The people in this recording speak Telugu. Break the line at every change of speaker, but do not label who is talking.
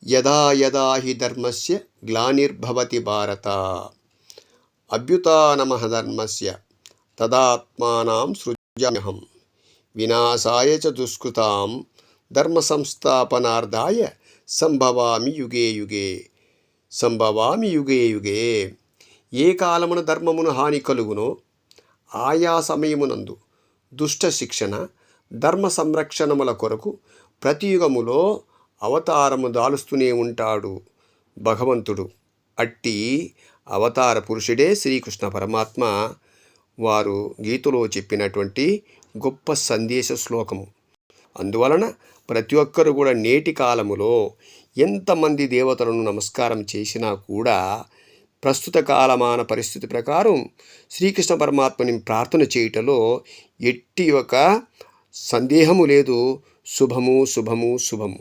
యదా యదా హి ధర్మస్య గ్లానిర్భవతి భారత అభ్యుత్థానమః ధర్మస్య తదాత్మానం సృజామ్యహం వినాశాయ చ దుష్కృతాం ధర్మ సంస్థాపనార్థాయ సంభవామి యుగే యుగే. ఏ కాలమున ధర్మమును హాని కలుగునో ఆయా సమయమునందు దుష్ట శిక్షణ ధర్మ సంరక్షణముల కొరకు ప్రతి యుగములో అవతారము దాలుస్తూనే ఉంటాడు భగవంతుడు. అట్టి అవతార పురుషుడే శ్రీకృష్ణ పరమాత్మ. వారు గీతలో చెప్పినటువంటి గొప్ప సందేశ శ్లోకము. అందువలన ప్రతి ఒక్కరు కూడా నేటి కాలములో ఎంతమంది దేవతలను నమస్కారం చేసినా కూడా ప్రస్తుత కాలమాన పరిస్థితి ప్రకారం శ్రీకృష్ణ పరమాత్మని ప్రార్థన చేయుటలో ఎట్టి ఒక సందేహము లేదు. శుభము.